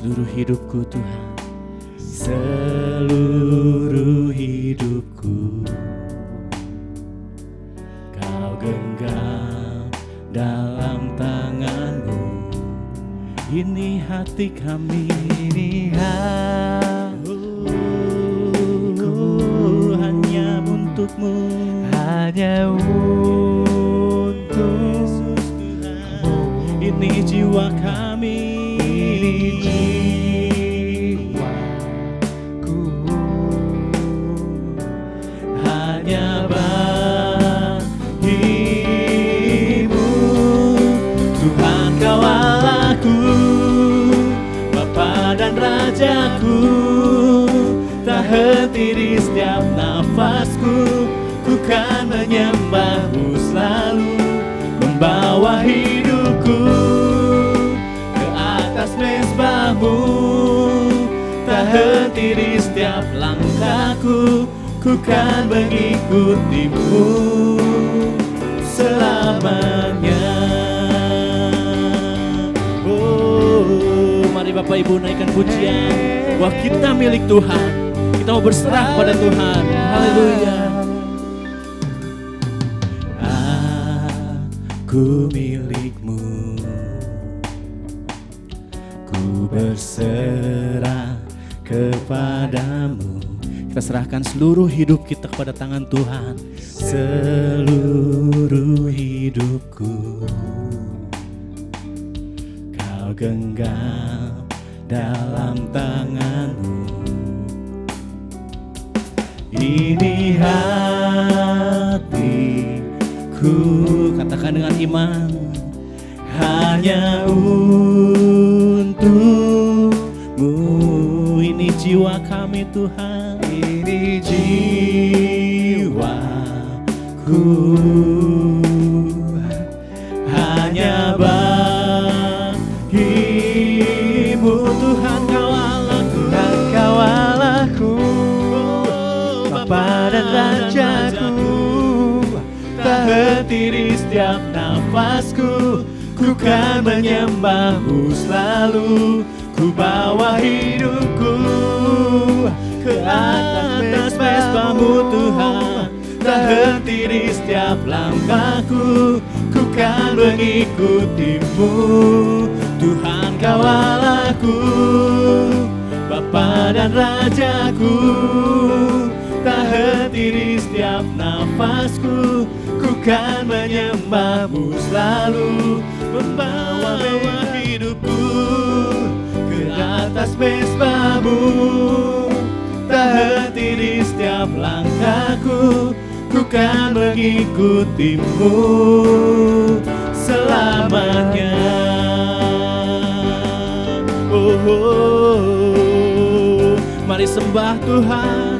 seluruh hidupku Tuhan, seluruh hidupku Kau genggam dalam tangan-Mu. Ini hati kami, ini hatiku hanya untuk-Mu, hanya untuk-Mu. Ini jiwa kami, ini jiwaku, hanya bagimu Tuhan. Kau Allahku, Bapa dan Rajaku, tak henti di setiap nafasku, ku kan menyembah-Mu selalu, membawa hidupku ke atas mezbah-Mu, tak henti di setiap langkahku, ku kan mengikuti-Mu selamanya. Oh, mari Bapak Ibu naikkan pujian bahwa kita milik Tuhan, kita mau berserah pada Tuhan. Haleluya. Ku milik-Mu, ku berserah kepadamu. Kita serahkan seluruh hidup kita kepada tangan Tuhan. Seluruh hidupku Kau genggam dalam tangan-Mu. Ini hatiku, katakan dengan iman, hanya untuk-Mu. Ini jiwa kami Tuhan, ini jiwaku, hanya bagimu Tuhan. Kau Allahku, Kau Allahku, Bapa dan Rajaku, tak henti di setiap nafasku, ku kan menyembah-Mu selalu, ku bawa hidupku ke atas mezbah-Mu Tuhan, tak henti di setiap langkahku, ku kan mengikuti-Mu Tuhan. Kau Allahku, Bapa dan Rajaku, tak henti di setiap nafasku, ku kan menyembah-Mu selalu, membawa hidupku ke atas mezbah-Mu, tak henti di setiap langkahku, ku kan mengikuti-Mu selamanya. Oh, oh, mari sembah Tuhan.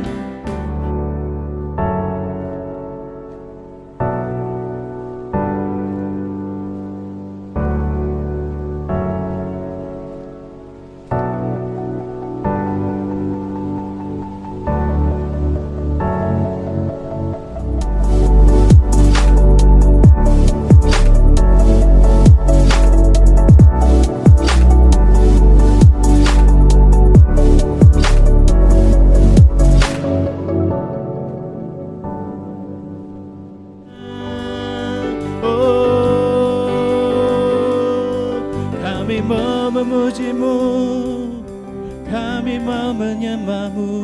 Memuji-Mu, kami mau menyembah-Mu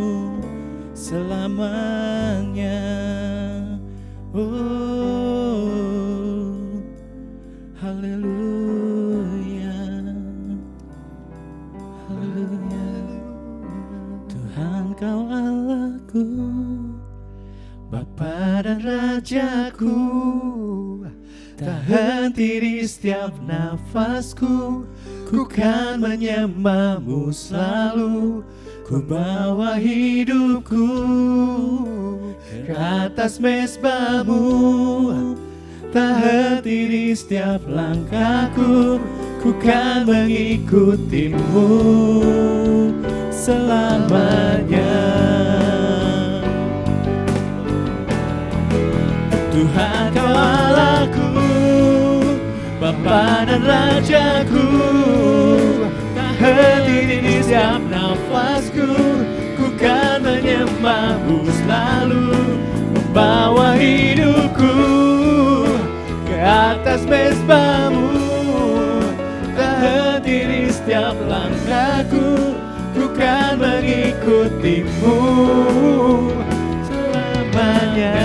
selamanya. Oh, haleluya, haleluya. Tuhan Kau Allahku, Bapa dan Rajaku, tak henti di setiap nafasku, ku kan menyembah-Mu selalu, ku bawa hidupku ke atas mezbah-Mu, tak henti di setiap langkahku, ku kan mengikuti-Mu selamanya. Tuhan Kau Allahku, Bapa dan Rajaku, tak henti di setiap nafasku. Ku kan menyembahmu selalu, membawa hidupku ke atas mezbamu. Tak henti di setiap langkahku, ku kan mengikutimu selamanya.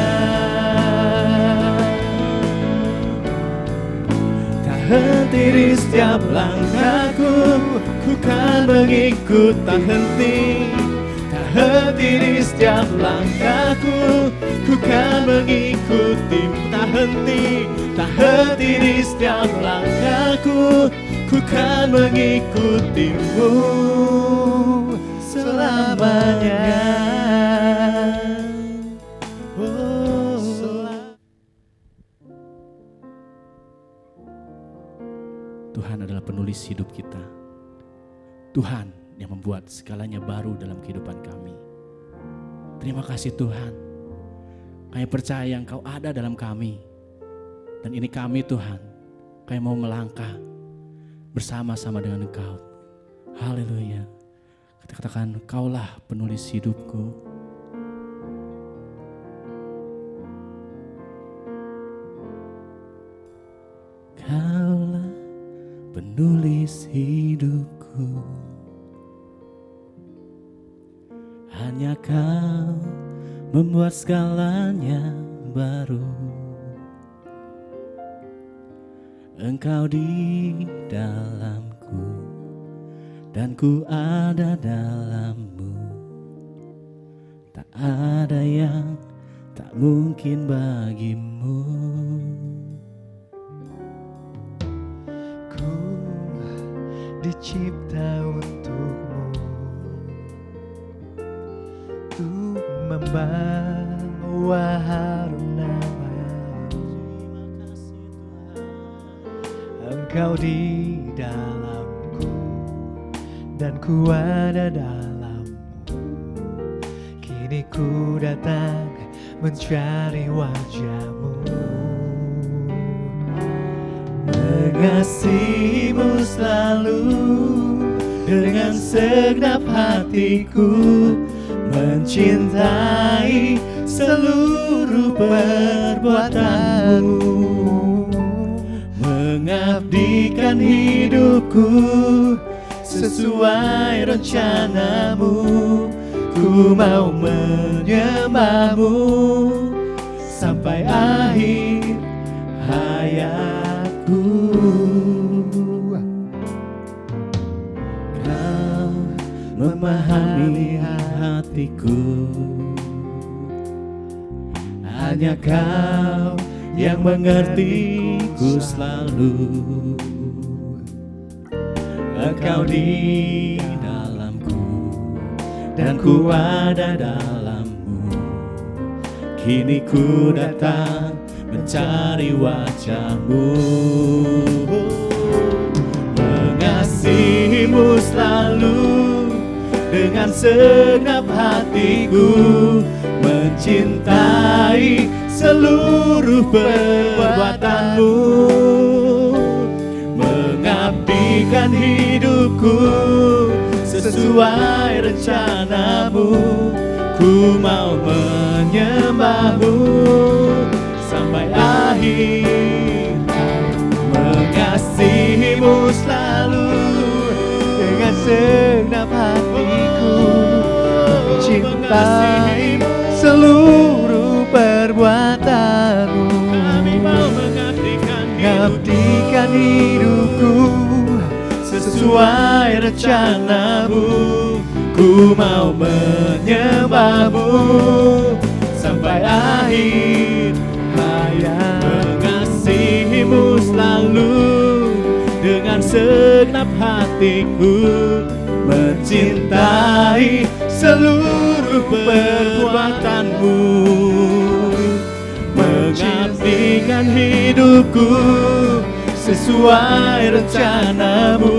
Tak henti di setiap langkahku, ku kan mengikut. Tak henti, tak henti di setiap langkahku, ku kan mengikuti. Tak henti, tak henti di setiap langkahku, ku kan mengikutimu selamanya. Tuhan adalah penulis hidup kita. Tuhan yang membuat segalanya baru dalam kehidupan kami. Terima kasih Tuhan. Kami percaya Engkau ada dalam kami. Dan ini kami Tuhan, kami mau melangkah bersama-sama dengan Engkau. Haleluya. Kita katakan, Kaulah penulis hidupku. Kaulah penulis hidupku. Hanya Kau membuat segalanya baru. Engkau di dalamku dan ku ada dalam-Mu. Tak ada yang tak mungkin bagi-Mu. Ku dicipta untukmu, untuk membawa harum nama. Engkau di dalamku dan ku ada dalam-Mu. Kini ku datang mencari wajah-Mu. Mengasihi-Mu selalu dengan segenap hatiku, mencintai seluruh perbuatanmu, mengabdikan hidupku sesuai rencana-Mu. Ku mau menyembah-Mu sampai akhir hayatku. Kau memahami hatiku, hanya Kau yang mengertiku selalu. Engkau di dalamku dan ku ada dalam-Mu. Kini ku datang mencari wajah-Mu. Mengasihi-Mu selalu dengan segenap hatiku, mencintai seluruh perbuatanmu, mengabdikan hidupku sesuai rencana-Mu. Ku mau menyembah-Mu sampai akhir. Mengasihi-Mu selalu dengan segenap hatiku, mencintai seluruh perbuatanmu. Kami mau mengabdikan hidupku sesuai rencana-Mu. Ku mau menyembah-Mu sampai akhir hayat. Mengasihi-Mu selalu dengan segenap hatiku, mencintai seluruh perbuatanmu, mengabdikan hidupku sesuai rencana-Mu.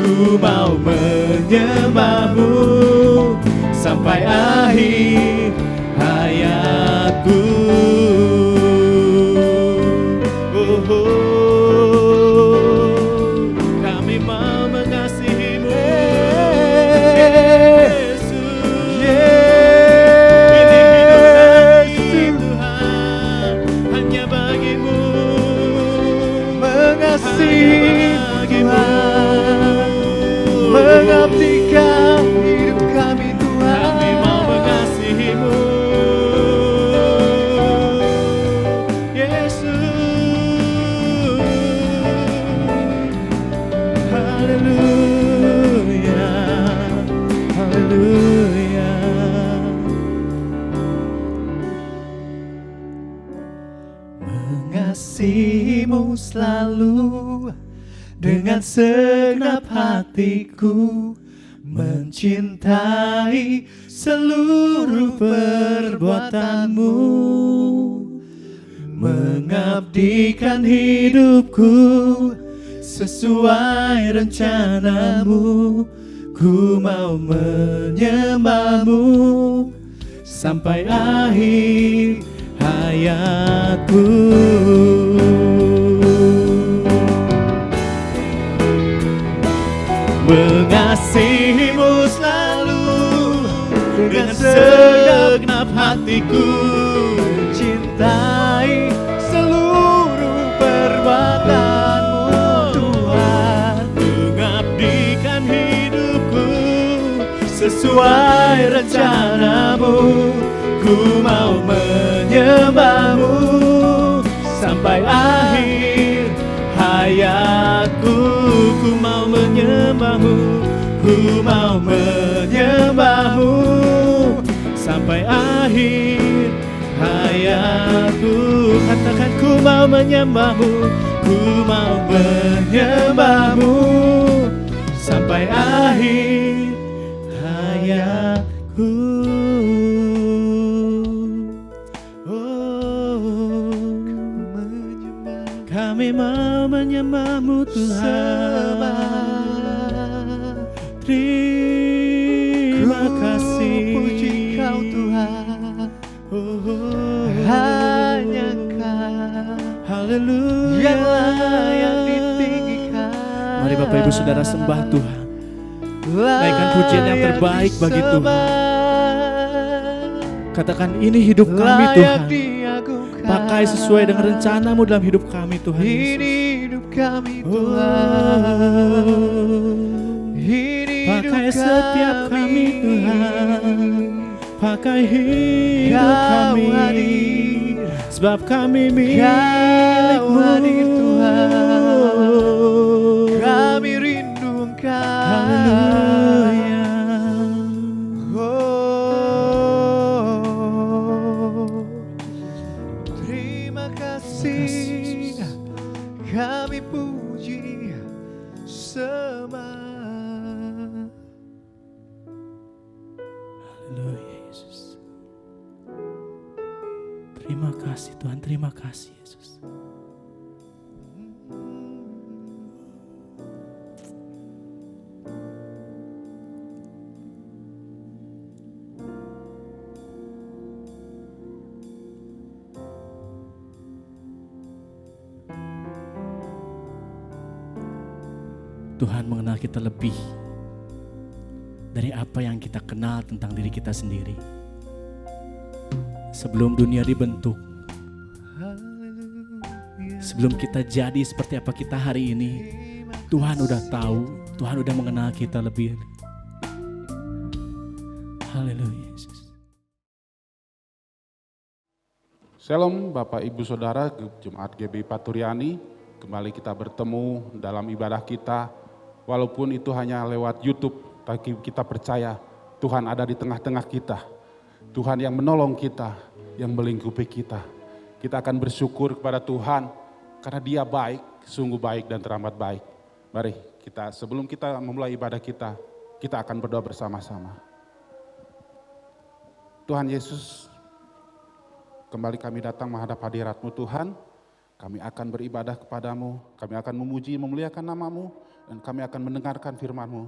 Ku mau menyembah-Mu sampai akhir hayatku. Kami mau mengasihi-Mu mengasihimu selalu, dengan segenap hatiku mencintai seluruh perbuatanmu, mengabdikan hidupku sesuai rencanamu. Ku mau menyembahmu sampai akhir hayatku. Mengasihimu selalu, dengan segenap hatiku cintai seluruh perbuatanmu Tuhan, mengabdikan hidupku sesuai rencanamu. Ku mau menyembahmu sampai akhir hayatku. Ku mau menyembahmu, ku mau menyembahmu sampai akhir hayatku. Katakan ku mau menyembahmu, ku mau menyembahmu sampai akhir hayatku. Kami mau menyembahmu Tuhan. Terima kasih. Puji Kau Tuhan. Hanya Kau, haleluya, yang layak ditinggikan. Mari Bapak Ibu Saudara sembah Tuhan. Naikkan pujian yang terbaik bagi Tuhan. Katakan ini hidup kami Tuhan. Pakai sesuai dengan rencana-Mu dalam hidup kami Tuhan Yesus. Ini hidup kami Tuhan. Pakai setiap kami Tuhan. Pakai hidup kami. Sebab kami milik-Mu Tuhan. Kami rindu Engkau. Haleluya. Kami puji sembah. Haleluya Yesus. Terima kasih Tuhan, terima kasih Yesus. Tuhan mengenal kita lebih dari apa yang kita kenal tentang diri kita sendiri. Sebelum dunia dibentuk, sebelum kita jadi seperti apa kita hari ini, Tuhan udah tahu, Tuhan udah mengenal kita lebih. Haleluya Yesus. Shalom Bapak Ibu Saudara Jemaat GBI Paturyani. Kembali kita bertemu dalam ibadah kita. Walaupun itu hanya lewat YouTube, tapi kita percaya Tuhan ada di tengah-tengah kita. Tuhan yang menolong kita, yang melingkupi kita. Kita akan bersyukur kepada Tuhan karena Dia baik, sungguh baik dan teramat baik. Mari kita, sebelum kita memulai ibadah kita akan berdoa bersama-sama. Tuhan Yesus, kembali kami datang menghadap hadirat-Mu Tuhan. Kami akan beribadah kepadamu, kami akan memuji, memuliakan nama-Mu, dan kami akan mendengarkan firman-Mu.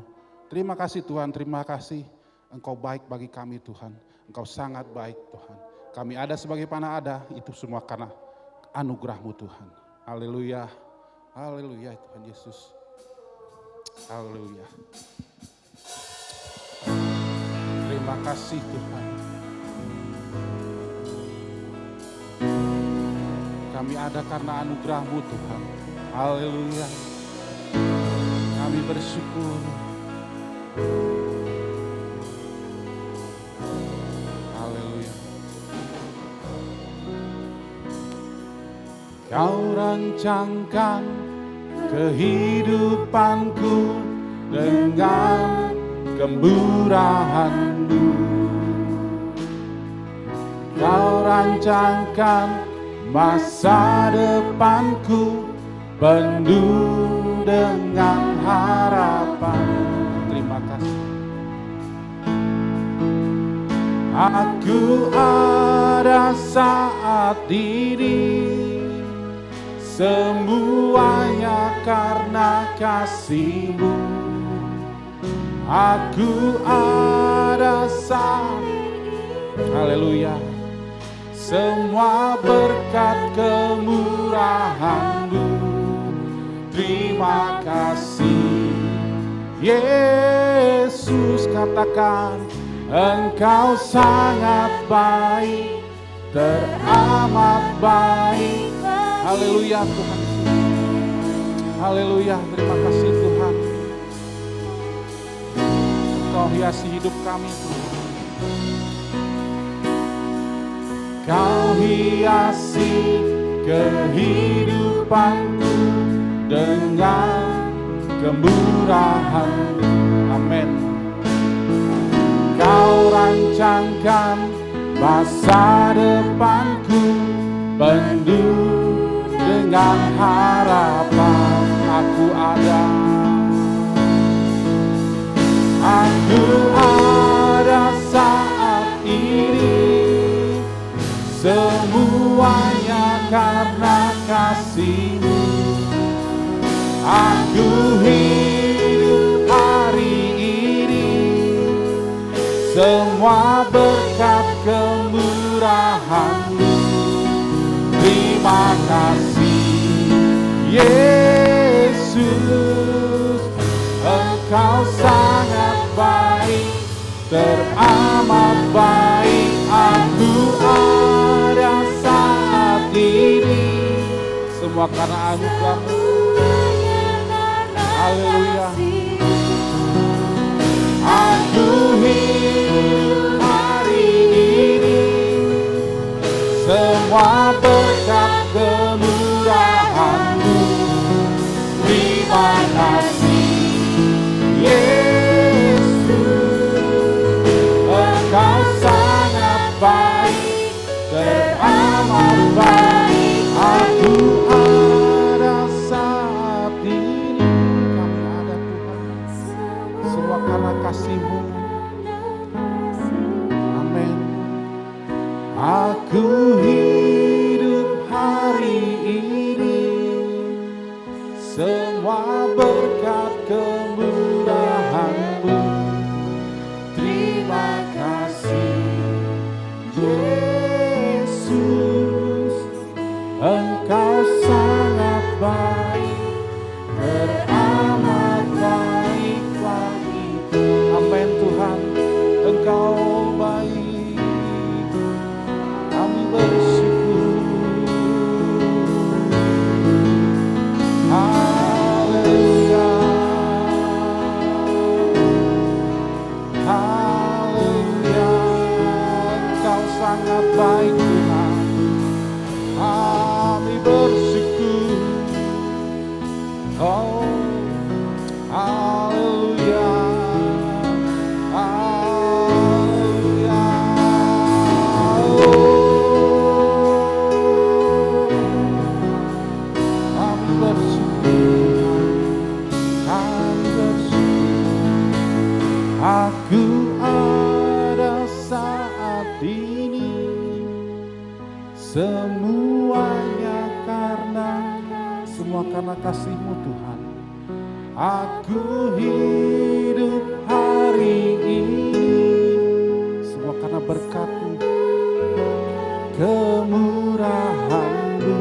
Terima kasih Tuhan, terima kasih. Engkau baik bagi kami Tuhan, Engkau sangat baik Tuhan. Kami ada sebagai mana ada, itu semua karena anugerah-Mu Tuhan. Haleluya, haleluya Tuhan Yesus. Haleluya. Terima kasih Tuhan. Kami ada karena anugerah-Mu Tuhan. Haleluya. Kami bersyukur. Haleluya. Kau rancangkan kehidupanku dengan kemurahan-Mu. Kau rancangkan Masa depanku penuh dengan harapan. Terima kasih. Aku ada saat ini, semuanya karena kasih-Mu. Aku ada saat, haleluya, semua berkat kemurahan-Mu. Terima kasih Yesus, katakan Engkau sangat baik, teramat baik. Haleluya Tuhan. Haleluya, terima kasih Tuhan. Engkau hiasi hidup kami Tuhan. Kau hiasi kehidupanku dengan kemurahan-Mu. Amin. Kau rancangkan masa depanku penuh dengan harapan. Aku ada saat ini, semuanya karena kasih-Mu. Aku hidup hari ini, semua berkat kemurahan-Mu. Terima kasih Yesus, Engkau sangat baik, teramat baik. Aku ada saat ini, semua karena anugerah-Mu. Haleluya. Aku hidup hari ini, semua berkat kemurahan-Mu. Terima kasih Yesus, Engkau sangat baik, teramat baik. Aku ada saat ini, kami ada Tuhan, semua karena kasih-Mu. Amin. Aku hidup hari ini, semua berkat kemurahan-Mu. Terima kasih Yesus, Engkau sangat baik, teramat baik bagiku. Amin Tuhan, Engkau baik, kami bersyukur. Haleluya, haleluya, Engkau sangat baik Tuhan, kami bersyukur. Oh, haleluya, haleluya. Kami bersyukur, kami bersyukur. Aku ada saat ini, semuanya karena kasih-Mu Tuhan. Aku hidup hari ini, semua karena berkat-Mu, kemurahan-Mu.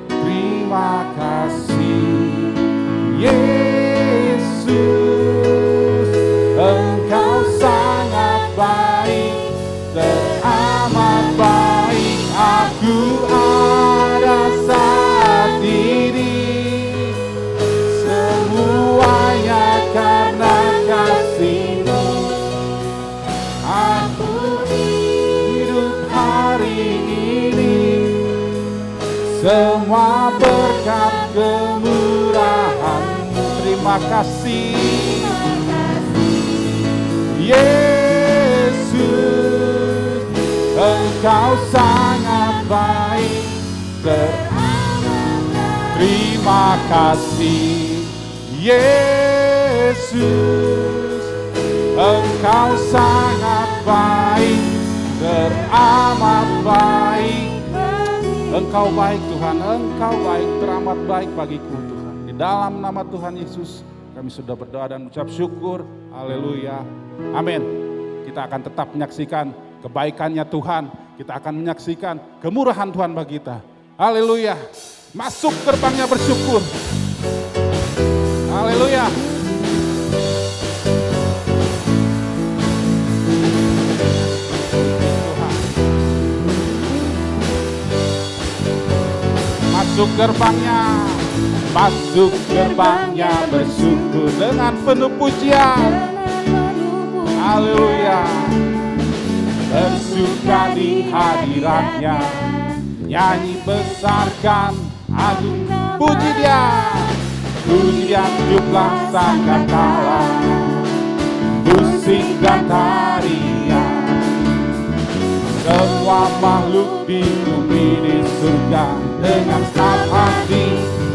Terima kasih Yesus, Engkau sangat baik, teramat baik. Aku ada saat ini, semuanya karena kasih-Mu. Aku hidup hari ini, semua berkat kemurahan-Mu. Terima kasih Yesus, Engkau sangat baik, Terima kasih Yesus, Engkau sangat baik, teramat baik. Engkau baik Tuhan, Engkau baik, teramat baik bagiku Tuhan. Di dalam nama Tuhan Yesus kami sudah berdoa dan ucap syukur. Haleluya. Amin. Kita akan tetap menyaksikan kebaikannya Tuhan. Kita akan menyaksikan kemurahan Tuhan bagi kita. Haleluya. Masuk gerbangnya bersyukur. Haleluya. Tuhan. Masuk gerbangnya. Masuk gerbangnya bersyukur dengan penuh pujian. Haleluya. Bersuka di hadiratnya, nyanyi besarkan agung puji dia. Puji dia jumlah sangkakala, musik dan tarian. Semua makhluk di bumi di surga dengan senang hati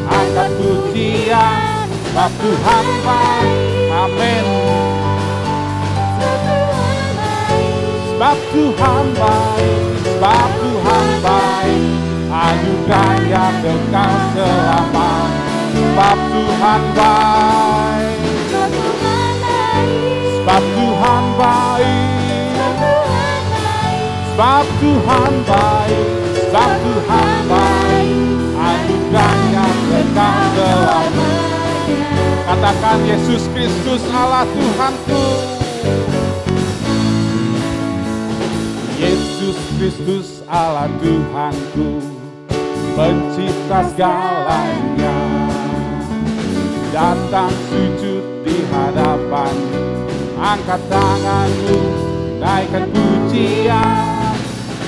angkat pujian. Sebab Tuhan baik, amin. Sebab Tuhan baik, sebab Tuhan baik, anugerahnya kekal selamanya. Sebab Tuhan baik, sebab Tuhan baik, sebab Tuhan baik, sebab Tuhan baik, anugerahnya kekal selamanya. Katakan Yesus Kristus Allah Tuhanku. Yesus Kristus Allah Tuhanku, pencipta segalanya. Datang sujud di hadapan, angkat tanganmu, naikkan pujian.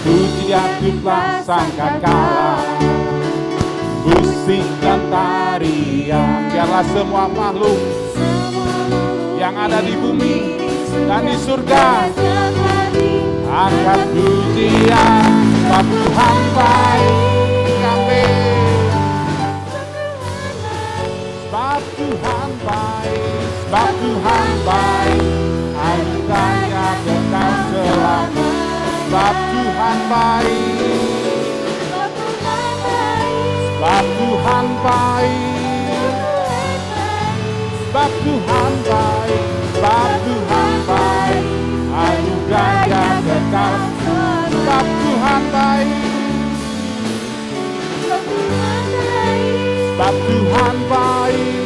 Puji dia jumlah sangkakala, musik dan tarian. Biarlah semua makhluk yang ada di bumi dan di surga angkat pujian. Sebab Tuhan baik, amin. Sebab Tuhan baik, sebab Tuhan baik, anugerahnya kekal selamanya. Sebab Tuhan baik, sebab Tuhan baik, sebab Tuhan baik, sebab Tuhan baik, anugerahnya kekal. Sebab Tuhan baik, sebab Tuhan baik,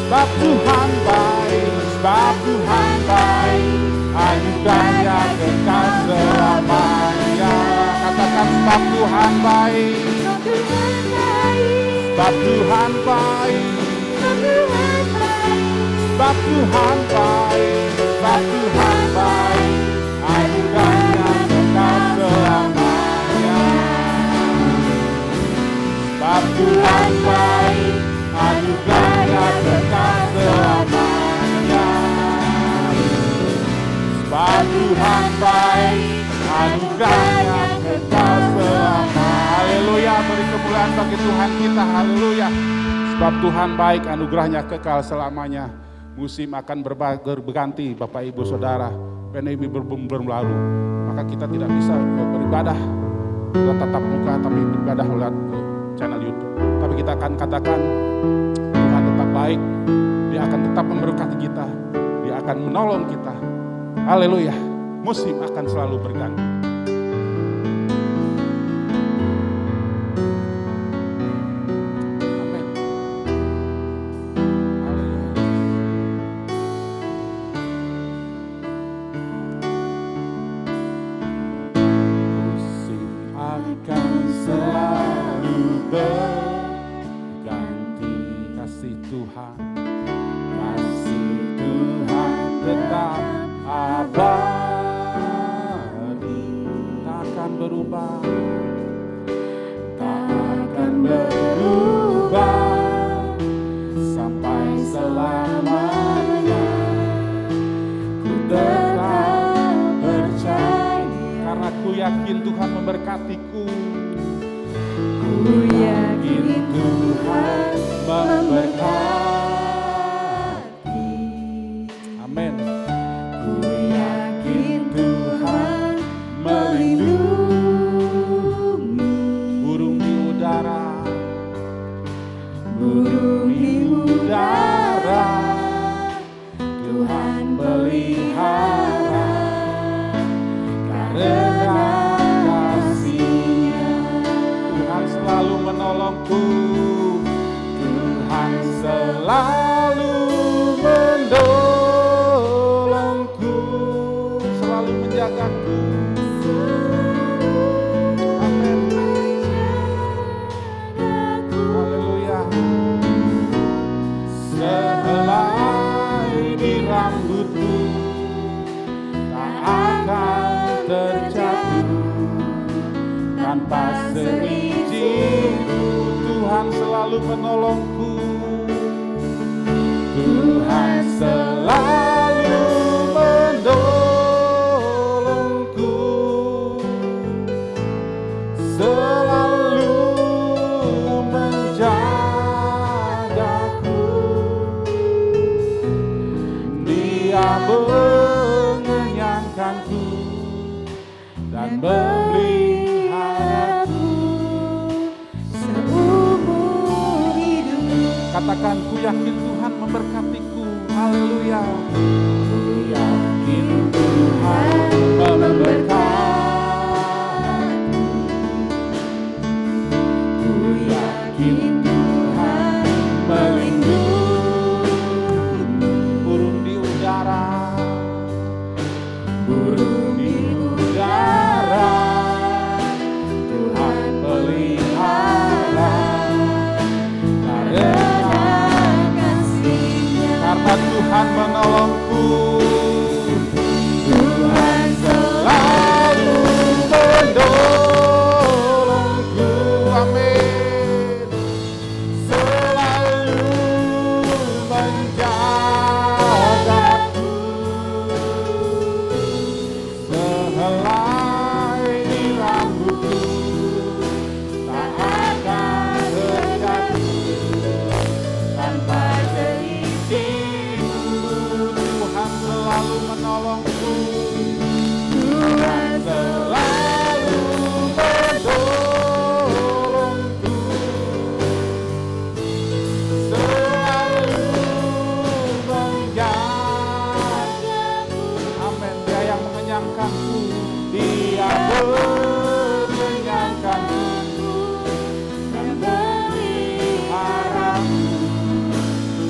sebab Tuhan baik, sebab Tuhan baik, anugerahnya kekal selamanya. Katakan sebab Tuhan baik, sebab Tuhan baik, sebab Tuhan baik, sebab Tuhan baik, anugerahnya kekal selamanya. Sebab Tuhan baik, anugerahnya kekal selamanya. Sebab Tuhan baik, anugerahnya kekal selamanya. Haleluya, beri kemuliaan bagi Tuhan kita. Haleluya. Sebab Tuhan baik, anugerahnya kekal selamanya. Musim akan berganti Bapak Ibu Saudara. Pandemi berlalu, maka kita tidak bisa beribadah lewat tatap muka, tapi beribadah lewat channel YouTube. Tapi kita akan katakan Tuhan tetap baik, Dia akan tetap memberkati kita, Dia akan menolong kita. Haleluya, musim akan selalu berganti. Yakin Tuhan memberkatiku. Ku yakin Tuhan memberkati. Amin. Ku yakin Tuhan melindungi. Burung di udara, Burung di udara Tuhan pelihara karena kasih-Nya. Tuhan selalu menolongku, Tuhan selalu menolongku, selalu menjagaku. Amin. Haleluya. Sehelai di rambutku tak akan terjatuh tanpa seizinku. Tuhan selalu menolongku, Tuhan selalu menolongku, selalu menjagaku. Dia mengenyangkanku dan memeliharaku seumur hidup. Katakan, ku yakin Tuhan memberkatiku. Haleluya. Ku yakin Tuhan memberkati. Ku yakin Tuhan melindungi. Burung di udara, burung di udara, Tuhan pelihara karena Tuhan menolongku, Tuhan selalu menolongku. Amin. Selalu menjagaku, sehelai di rambutku tak akan terjatuh tanpa seizinku. Tuhan selalu menolongku, Tuhan selalu menolongku, selalu menjagaku. Amin. Dia yang mengenyangkanku, Dia mengenyangkanku dan memeliharaku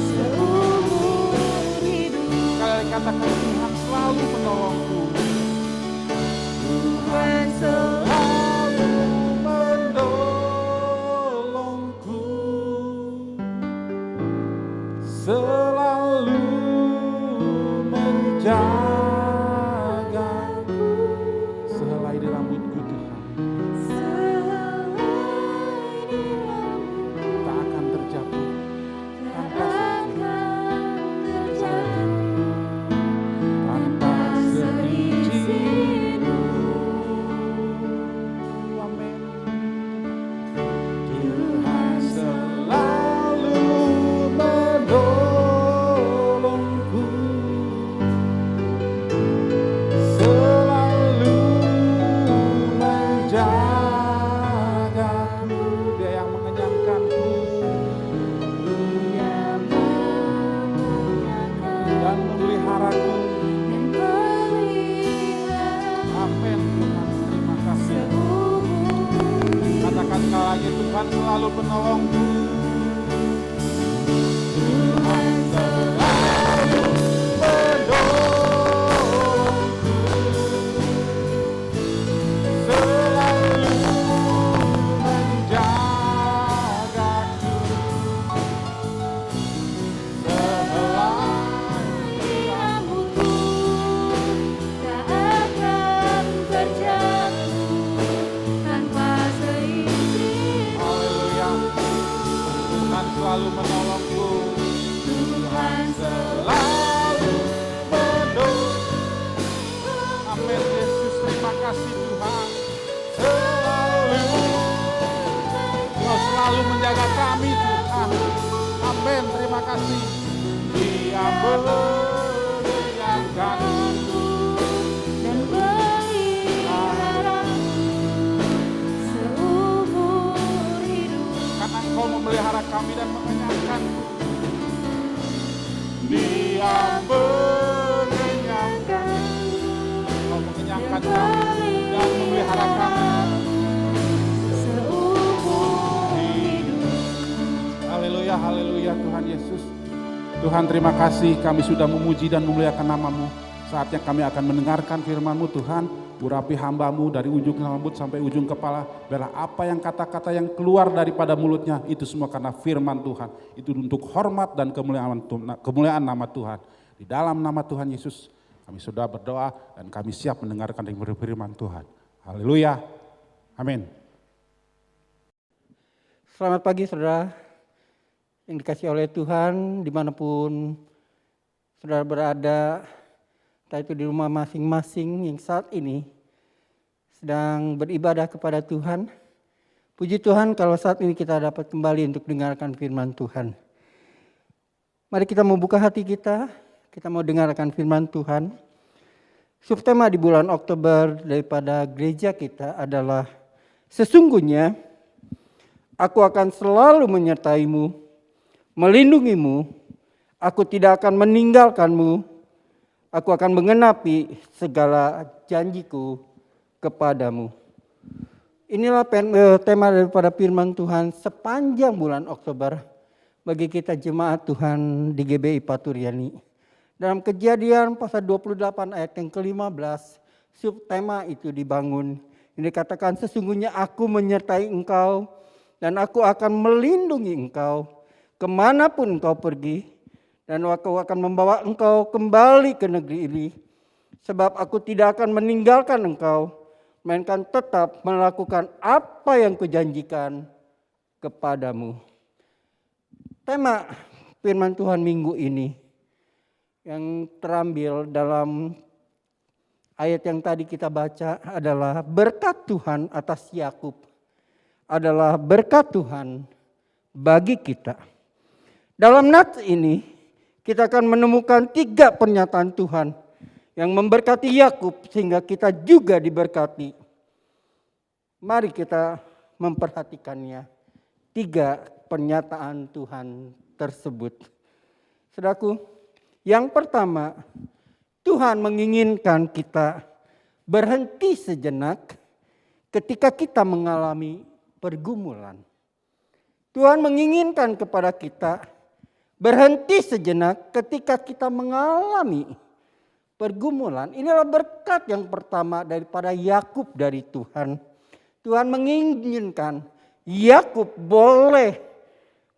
Seumur hidup. Kalian katakan, Tuhan selalu menolongku, Tuhan selalu menolongku, selalu menjagaku. Sehelai di rambutku Tuhan tak akan terjatuh tanpa seizinku. Amin. Tuhan selalu menolongku, selalu menjagaku. Dia yang mengenyangkanku dan memeliharaku. Amin. Tuhan, terima kasih. Katakan sekali lagi, Tuhan selalu menolongku, Tuhan selalu menolongku, selalu menjagaku, sehelai di rambutku tak akan terjatuh tanpa seizin. Haleluya. menjaga kami Tuhan. Amin, terima kasih. Dia mengenyangkan dan memeliharaku seumur hidup. karena Engkau memelihara kami dan mengenyangkan. Dia mengenyangkan, Engkau mengenyangkan kami dan memelihara kami. Seumur hidup. Haleluya, haleluya Tuhan Yesus. Tuhan terima kasih kami sudah memuji dan memuliakan nama-Mu. Saatnya kami akan mendengarkan firman-Mu Tuhan. Urapi hamba-Mu dari ujung rambut sampai ujung kepala. Biarlah apa yang kata-kata yang keluar daripada mulutnya itu semua karena firman Tuhan. Itu untuk hormat dan kemuliaan nama Tuhan. Di dalam nama Tuhan Yesus kami sudah berdoa dan kami siap mendengarkan firman Tuhan. Haleluya. Amin. Selamat pagi saudara yang dikasihi oleh Tuhan dimanapun saudara berada, entah itu di rumah masing-masing yang saat ini sedang beribadah kepada Tuhan. Puji Tuhan kalau saat ini kita dapat kembali untuk dengarkan firman Tuhan. Mari kita membuka hati kita mau dengarkan firman Tuhan. Subtema di bulan Oktober daripada gereja kita adalah sesungguhnya aku akan selalu menyertaimu, melindungimu, aku tidak akan meninggalkanmu, aku akan menggenapi segala janjiku kepadamu. Inilah tema daripada firman Tuhan sepanjang bulan Oktober bagi kita jemaat Tuhan di GBI Paturyani. Dalam Kejadian pasal 28 ayat yang ke-15, subtema itu dibangun. Ini dikatakan sesungguhnya aku menyertai engkau dan aku akan melindungi engkau kemanapun engkau pergi. Dan aku akan membawa engkau kembali ke negeri ini. Sebab aku tidak akan meninggalkan engkau, melainkan tetap melakukan apa yang kujanjikan kepadamu. Tema firman Tuhan minggu ini yang terambil dalam ayat yang tadi kita baca adalah berkat Tuhan atas Yakub. Adalah berkat Tuhan bagi kita. Dalam nats ini kita akan menemukan 3 pernyataan Tuhan yang memberkati Yakub sehingga kita juga diberkati. Mari kita memperhatikannya. 3 pernyataan Tuhan tersebut. Saudaraku, yang pertama, Tuhan menginginkan kita berhenti sejenak ketika kita mengalami pergumulan. Tuhan menginginkan kepada kita berhenti sejenak ketika kita mengalami pergumulan. Inilah berkat yang pertama daripada Yakub dari Tuhan. Tuhan menginginkan Yakub boleh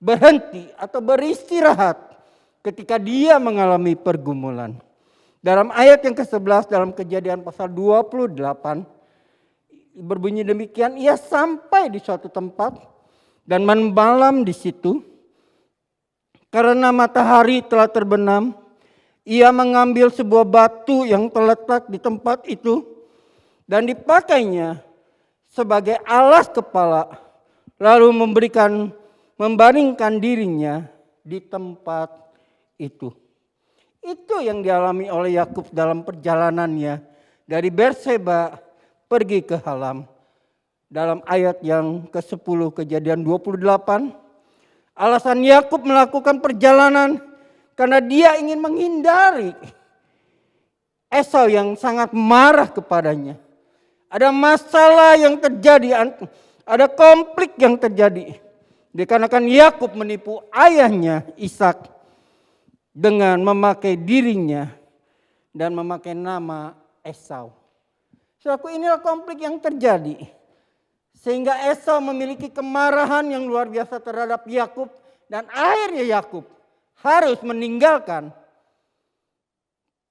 berhenti atau beristirahat ketika dia mengalami pergumulan. Dalam ayat yang ke-11 dalam Kejadian pasal 28 berbunyi demikian, ia sampai di suatu tempat dan malam di situ. Karena matahari telah terbenam, ia mengambil sebuah batu yang terletak di tempat itu dan dipakainya sebagai alas kepala, lalu membaringkan dirinya di tempat itu. Itu yang dialami oleh Yakub dalam perjalanannya dari Berseba pergi ke Halam. Dalam ayat yang ke-10 Kejadian 28, alasan Yakub melakukan perjalanan karena dia ingin menghindari Esau yang sangat marah kepadanya. Ada masalah yang terjadi, ada konflik yang terjadi. Dikarenakan Yakub menipu ayahnya Ishak dengan memakai dirinya dan memakai nama Esau. Saudaraku, inilah konflik yang terjadi. Sehingga Esau memiliki kemarahan yang luar biasa terhadap Yakub dan akhirnya Yakub harus meninggalkan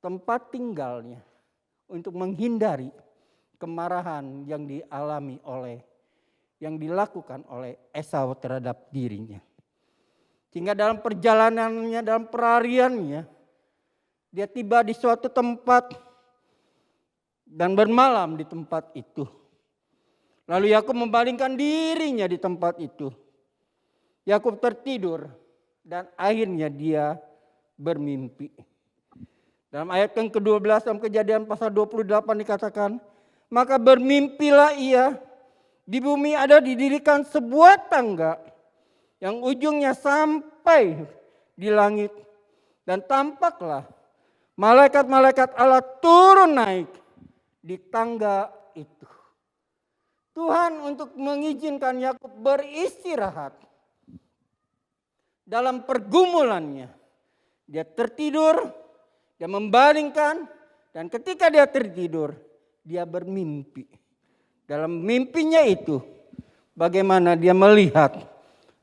tempat tinggalnya untuk menghindari kemarahan yang dilakukan oleh Esau terhadap dirinya. Sehingga dalam perjalanannya, dalam pelariannya, dia tiba di suatu tempat dan bermalam di tempat itu. Lalu Yakub membalingkan dirinya di tempat itu. Yakub tertidur dan akhirnya dia bermimpi. Dalam ayat yang ke-12 dalam Kejadian pasal 28 dikatakan, maka bermimpilah ia, di bumi ada didirikan sebuah tangga yang ujungnya sampai di langit. Dan tampaklah malaikat-malaikat Allah turun naik di tangga itu. Tuhan untuk mengizinkan Yakub beristirahat dalam pergumulannya. Dia tertidur, dia membaringkan, dan ketika dia tertidur, dia bermimpi. Dalam mimpinya itu, bagaimana dia melihat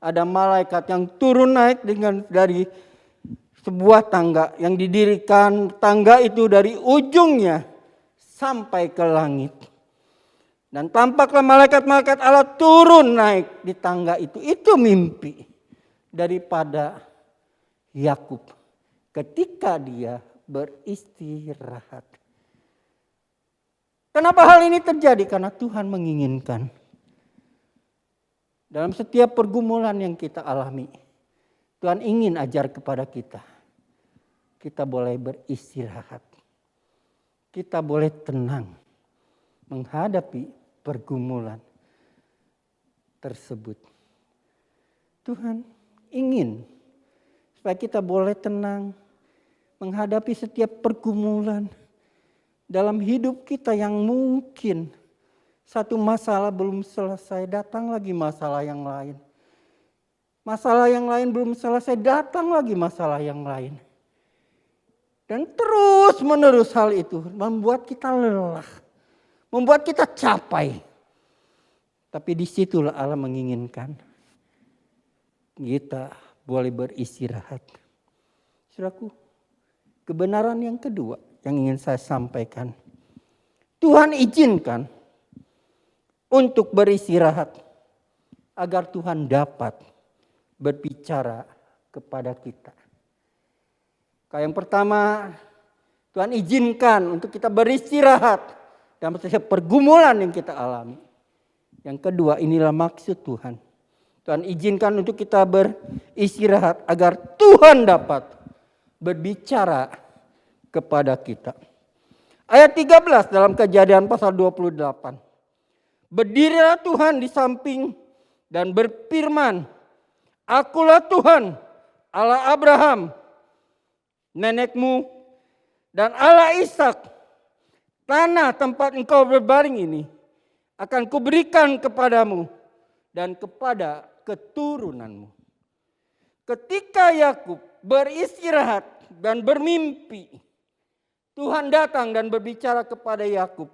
ada malaikat yang turun naik dari sebuah tangga yang didirikan, tangga itu dari ujungnya sampai ke langit. Dan tampaklah malaikat-malaikat Allah turun naik di tangga itu. Itu mimpi daripada Yakub ketika dia beristirahat. Kenapa hal ini terjadi? Karena Tuhan menginginkan. Dalam setiap pergumulan yang kita alami, Tuhan ingin ajar kepada kita. Kita boleh beristirahat. Kita boleh tenang menghadapi pergumulan tersebut. Tuhan ingin supaya kita boleh tenang menghadapi setiap pergumulan dalam hidup kita yang mungkin satu masalah belum selesai, datang lagi masalah yang lain. Masalah yang lain belum selesai, datang lagi masalah yang lain. Dan terus menerus hal itu membuat kita lelah, membuat kita capai. Tapi disitulah Allah menginginkan kita boleh beristirahat. Saudaraku, kebenaran yang kedua yang ingin saya sampaikan. Tuhan izinkan untuk beristirahat agar Tuhan dapat berbicara kepada kita. Yang pertama, Tuhan izinkan untuk kita beristirahat dalam setiap pergumulan yang kita alami. Yang kedua, inilah maksud Tuhan. Tuhan izinkan untuk kita beristirahat agar Tuhan dapat berbicara kepada kita. Ayat 13 dalam Kejadian pasal 28. Berdirilah Tuhan di samping dan berfirman, Akulah Tuhan, Allah Abraham, nenekmu, dan Allah Ishak. Tanah tempat engkau berbaring ini akan kuberikan kepadamu dan kepada keturunanmu. Ketika Yakub beristirahat dan bermimpi, Tuhan datang dan berbicara kepada Yakub.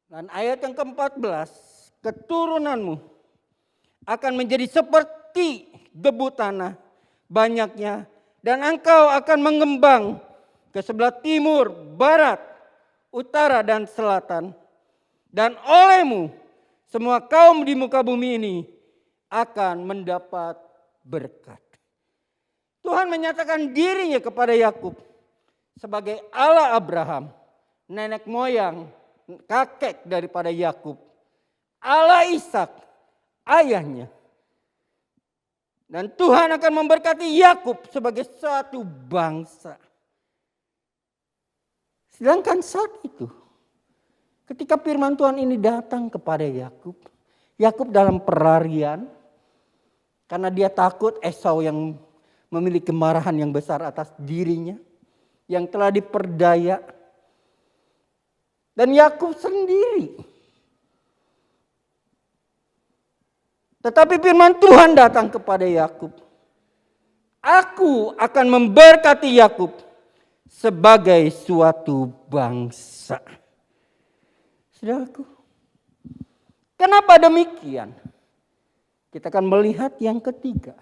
Dan ayat yang ke-14, keturunanmu akan menjadi seperti debu tanah banyaknya, dan engkau akan mengembang ke sebelah timur, barat, utara, dan selatan. Dan olehmu semua kaum di muka bumi ini akan mendapat berkat. Tuhan menyatakan dirinya kepada Yakub sebagai Allah Abraham, nenek moyang, kakek daripada Yakub. Allah Ishak, ayahnya. Dan Tuhan akan memberkati Yakub sebagai satu bangsa. Sedangkan saat itu, ketika firman Tuhan ini datang kepada Yakub, Yakub dalam pelarian karena dia takut Esau yang memiliki kemarahan yang besar atas dirinya, yang telah diperdaya. Dan Yakub sendiri. Tetapi firman Tuhan datang kepada Yakub. Aku akan memberkati Yakub sebagai suatu bangsa. Saudaraku, kenapa demikian? Kita akan melihat yang ketiga.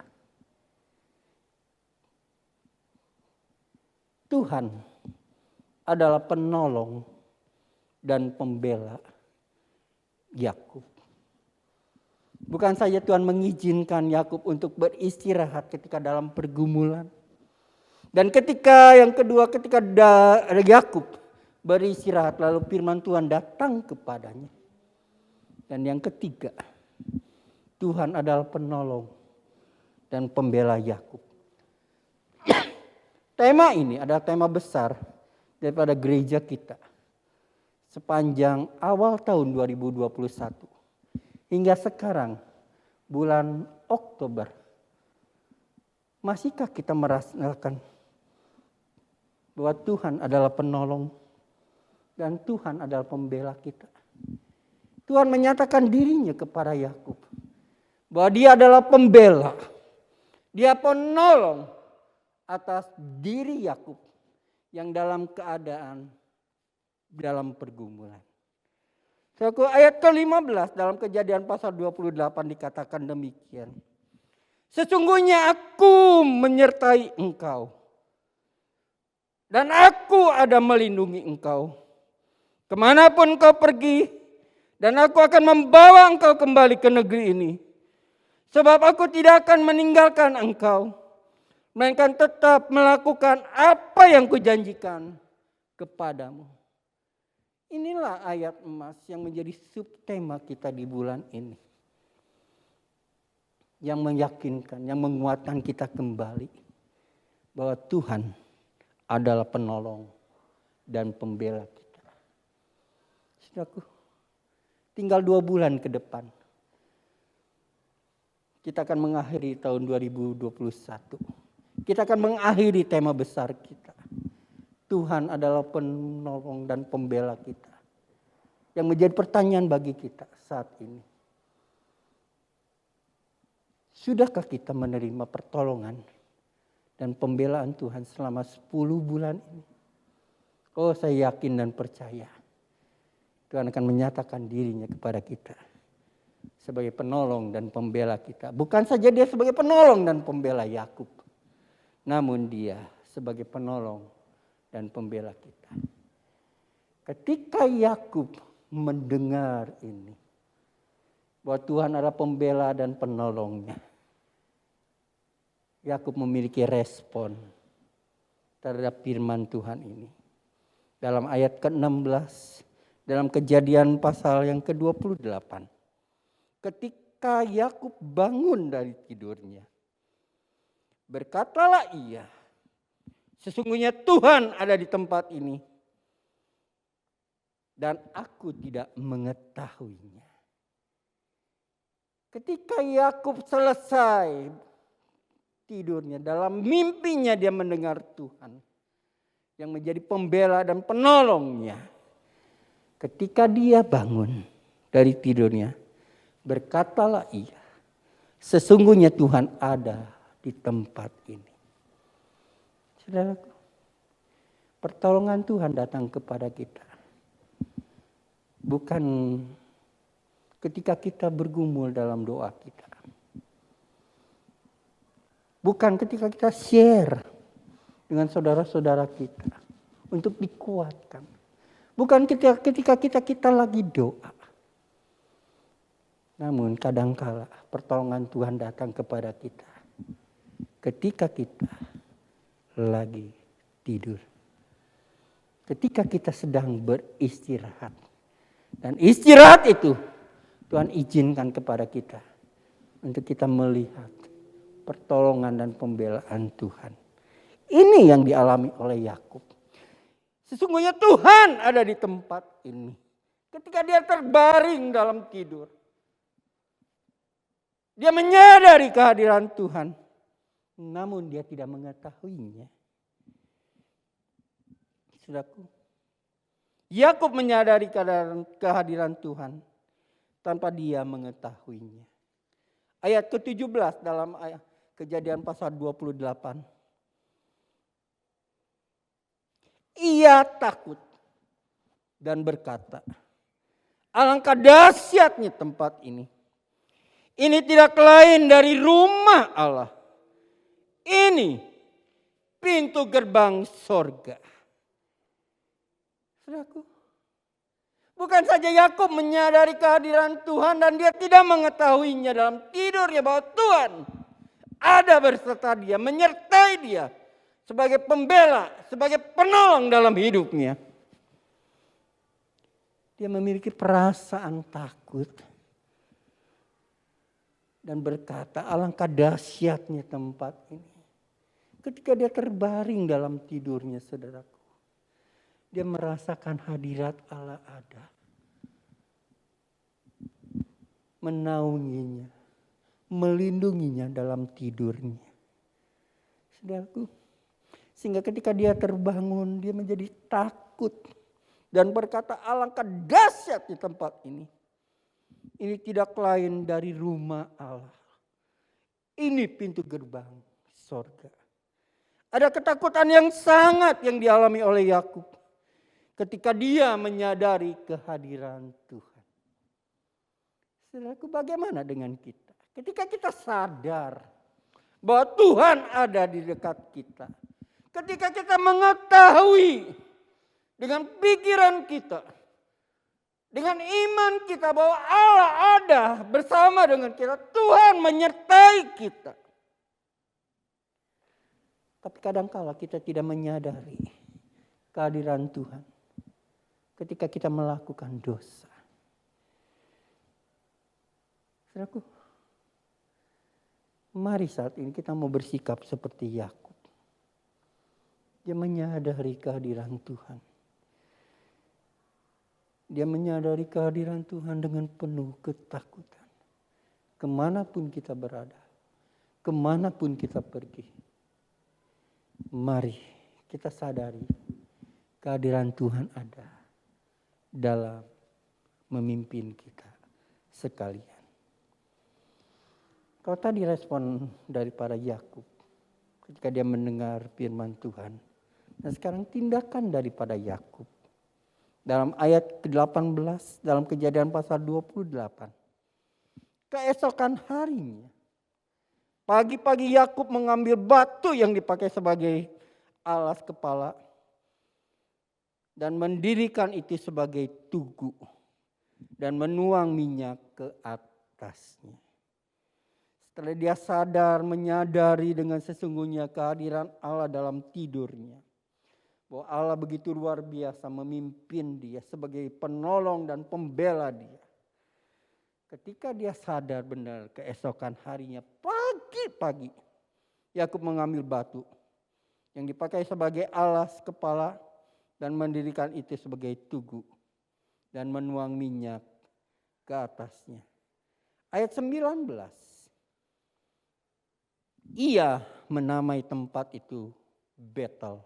Tuhan adalah penolong dan pembela Yakub. Bukan saja Tuhan mengizinkan Yakub untuk beristirahat ketika dalam pergumulan. Dan ketika yang kedua, ketika Yakub beristirahat, lalu firman Tuhan datang kepadanya. Dan yang ketiga, Tuhan adalah penolong dan pembela Yakub. Tema ini adalah tema besar daripada gereja kita sepanjang awal tahun 2021 hingga sekarang bulan Oktober. Masihkah kita merasakan bahwa Tuhan adalah penolong dan Tuhan adalah pembela kita? Tuhan menyatakan dirinya kepada Yakub bahwa dia adalah pembela, dia penolong atas diri Yakub yang dalam keadaan dalam pergumulan. Ayat ke-15 dalam Kejadian pasal 28 dikatakan demikian. Sesungguhnya aku menyertai engkau dan aku ada melindungi engkau kemanapun kau pergi, dan aku akan membawa engkau kembali ke negeri ini. Sebab aku tidak akan meninggalkan engkau, melainkan tetap melakukan apa yang kujanjikan kepadamu. Inilah ayat emas yang menjadi subtema kita di bulan ini. Yang meyakinkan, yang menguatkan kita kembali bahwa Tuhan adalah penolong dan pembela kita. Saudaraku, tinggal 2 bulan ke depan kita akan mengakhiri tahun 2021. Kita akan mengakhiri tema besar kita. Tuhan adalah penolong dan pembela kita. Yang menjadi pertanyaan bagi kita saat ini. Sudahkah kita menerima pertolongan dan pembelaan Tuhan selama 10 bulan ini? Oh, saya yakin dan percaya Tuhan akan menyatakan dirinya kepada kita sebagai penolong dan pembela kita. Bukan saja dia sebagai penolong dan pembela Yakub, namun dia sebagai penolong dan pembela kita. Ketika Yakub mendengar ini, bahwa Tuhan adalah pembela dan penolongnya, Yakub memiliki respon terhadap firman Tuhan ini. Dalam ayat ke-16, dalam Kejadian pasal yang ke-28. Ketika Yakub bangun dari tidurnya, berkatalah ia, sesungguhnya Tuhan ada di tempat ini dan aku tidak mengetahuinya. Ketika Yakub selesai tidurnya, dalam mimpinya dia mendengar Tuhan yang menjadi pembela dan penolongnya. Ketika dia bangun dari tidurnya, berkatalah ia, sesungguhnya Tuhan ada di tempat ini. Saudaraku, pertolongan Tuhan datang kepada kita. Bukan ketika kita bergumul dalam doa kita. Bukan ketika kita share dengan saudara-saudara kita untuk dikuatkan. Bukan ketika kita lagi doa. Namun kadangkala pertolongan Tuhan datang kepada kita ketika kita lagi tidur. Ketika kita sedang beristirahat. Dan istirahat itu Tuhan izinkan kepada kita untuk kita melihat pertolongan dan pembelaan Tuhan. Ini yang dialami oleh Yakub. Sesungguhnya Tuhan ada di tempat ini. Ketika dia terbaring dalam tidur, dia menyadari kehadiran Tuhan, namun dia tidak mengetahuinya. Saudaraku, Yakub menyadari kehadiran Tuhan tanpa dia mengetahuinya. Ayat ke-17 dalam ayat Kejadian pasal 28. Ia takut dan berkata, alangkah dahsyatnya tempat ini. Ini tidak lain dari rumah Allah. Ini pintu gerbang sorga. Saudaraku, bukan saja Yakub menyadari kehadiran Tuhan dan dia tidak mengetahuinya dalam tidurnya bahwa Tuhan ada berserta dia, menyertai dia sebagai pembela, sebagai penolong dalam hidupnya. Dia memiliki perasaan takut dan berkata, alangkah dahsyatnya tempat ini. Ketika dia terbaring dalam tidurnya, saudaraku, dia merasakan hadirat Allah ada. Menaunginya, melindunginya dalam tidurnya. Saudaraku, sehingga ketika dia terbangun, dia menjadi takut dan berkata, alangkah dahsyat di tempat ini. Ini tidak lain dari rumah Allah. Ini pintu gerbang sorga. Ada ketakutan yang sangat yang dialami oleh Yakub ketika dia menyadari kehadiran Tuhan. Saudaraku, bagaimana dengan kita? Ketika kita sadar bahwa Tuhan ada di dekat kita. Ketika kita mengetahui dengan pikiran kita, dengan iman kita bahwa Allah ada bersama dengan kita, Tuhan menyertai kita. Tapi kadangkala kita tidak menyadari kehadiran Tuhan ketika kita melakukan dosa. Saudaraku, mari saat ini kita mau bersikap seperti Yakub. Dia menyadari kehadiran Tuhan. Dia menyadari kehadiran Tuhan dengan penuh ketakutan. Kemanapun kita berada, kemanapun kita pergi. Mari kita sadari kehadiran Tuhan ada dalam memimpin kita sekalian. Kalau tadi respon daripada Yakub ketika dia mendengar firman Tuhan. Dan sekarang tindakan daripada Yakub. Dalam ayat ke-18 dalam Kejadian pasal 28. Keesokan harinya, pagi-pagi Yakub mengambil batu yang dipakai sebagai alas kepala dan mendirikan itu sebagai tugu dan menuang minyak ke atasnya. Setelah dia sadar, menyadari dengan sesungguhnya kehadiran Allah dalam tidurnya, bahwa Allah begitu luar biasa memimpin dia sebagai penolong dan pembela dia. Ketika dia sadar benar, keesokan harinya pagi-pagi Yakub mengambil batu yang dipakai sebagai alas kepala dan mendirikan itu sebagai tugu dan menuang minyak ke atasnya. Ayat 19. Ia menamai tempat itu Betel.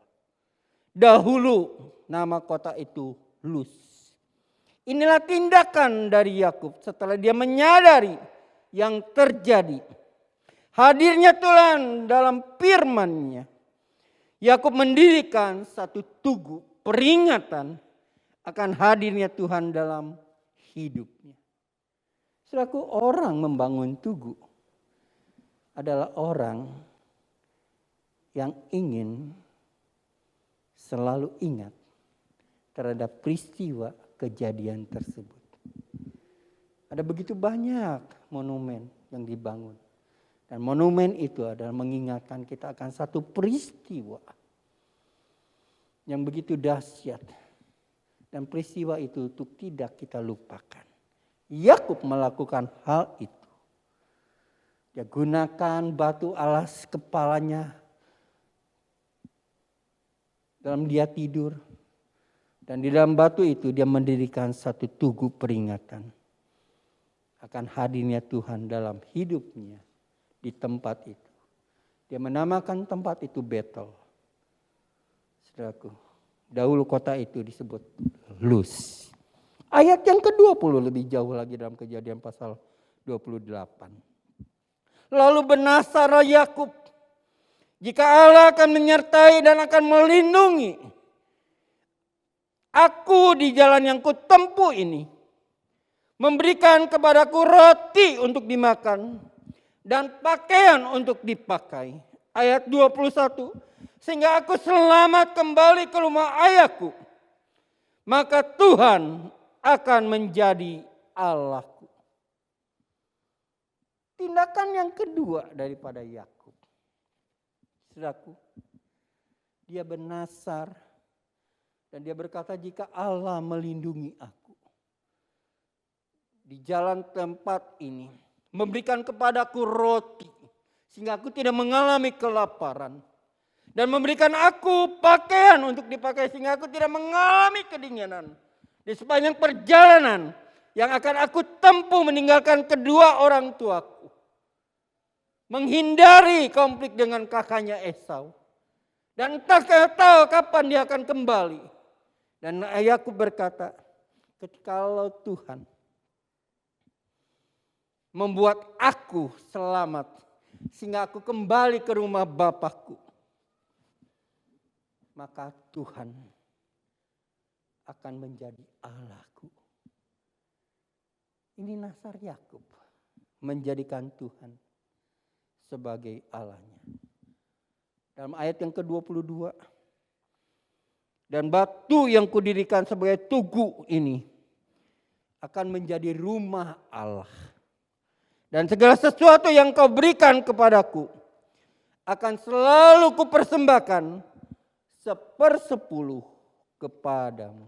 Dahulu nama kota itu Luz. Inilah tindakan dari Yakub setelah dia menyadari yang terjadi. Hadirnya Tuhan dalam firman-Nya. Yakub mendirikan satu tugu peringatan akan hadirnya Tuhan dalam hidupnya. Saudaraku, orang membangun tugu adalah orang yang ingin selalu ingat terhadap peristiwa kejadian tersebut. Ada begitu banyak monumen yang dibangun. Dan monumen itu adalah mengingatkan kita akan satu peristiwa yang begitu dahsyat. Dan peristiwa itu untuk tidak kita lupakan. Yakub melakukan hal itu. Dia gunakan batu alas kepalanya dalam dia tidur. Dan di dalam batu itu dia mendirikan satu tugu peringatan akan hadirnya Tuhan dalam hidupnya di tempat itu. Dia menamakan tempat itu Betel. Saudaraku, dahulu kota itu disebut Luz. Ayat yang ke-20 lebih jauh lagi dalam Kejadian pasal 28. Lalu benasarlah Yakub jika Allah akan menyertai dan akan melindungi aku di jalan yang kutempuh ini, memberikan kepadaku roti untuk dimakan dan pakaian untuk dipakai. Ayat 21, sehingga aku selamat kembali ke rumah ayahku, maka Tuhan akan menjadi Allahku. Tindakan yang kedua daripada Yakub, saudaraku, dia bernasar dan dia berkata, jika Allah melindungi aku di jalan tempat ini, memberikan kepadaku roti sehingga aku tidak mengalami kelaparan, dan memberikan aku pakaian untuk dipakai sehingga aku tidak mengalami kedinginan di sepanjang perjalanan yang akan aku tempuh meninggalkan kedua orang tuaku, menghindari konflik dengan kakaknya Esau, dan tak tahu kapan dia akan kembali. Dan ayahku berkata, kalau Tuhan membuat aku selamat sehingga aku kembali ke rumah Bapakku, maka Tuhan akan menjadi Allahku. Ini Nasar Yakub menjadikan Tuhan sebagai Allahnya. Dalam ayat yang ke-22, dan batu yang kudirikan sebagai tugu ini akan menjadi rumah Allah. Dan segala sesuatu yang kau berikan kepadaku akan selalu kupersembahkan 1/10 kepadamu.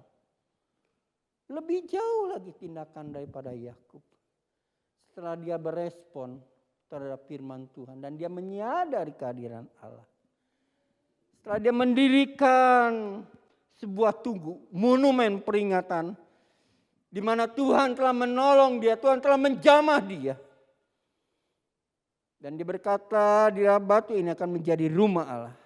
Lebih jauh lagi tindakan daripada Yakub. Setelah dia berespon terhadap firman Tuhan dan dia menyadari kehadiran Allah. Setelah dia mendirikan sebuah tugu, monumen peringatan, di mana Tuhan telah menolong dia, Tuhan telah menjamah dia. Dan dia berkata, di batu ini akan menjadi rumah Allah.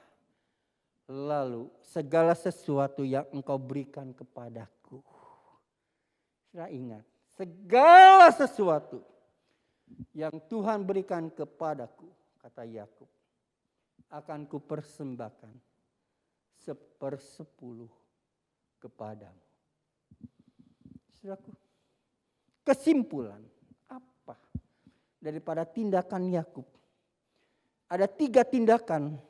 Lalu segala sesuatu yang engkau berikan kepadaku. Saya ingat, segala sesuatu yang Tuhan berikan kepadaku, kata Yakub, akan kupersembahkan 1/10 kepadamu. Saudaraku, kesimpulan apa daripada tindakan Yakub? Ada 3 tindakan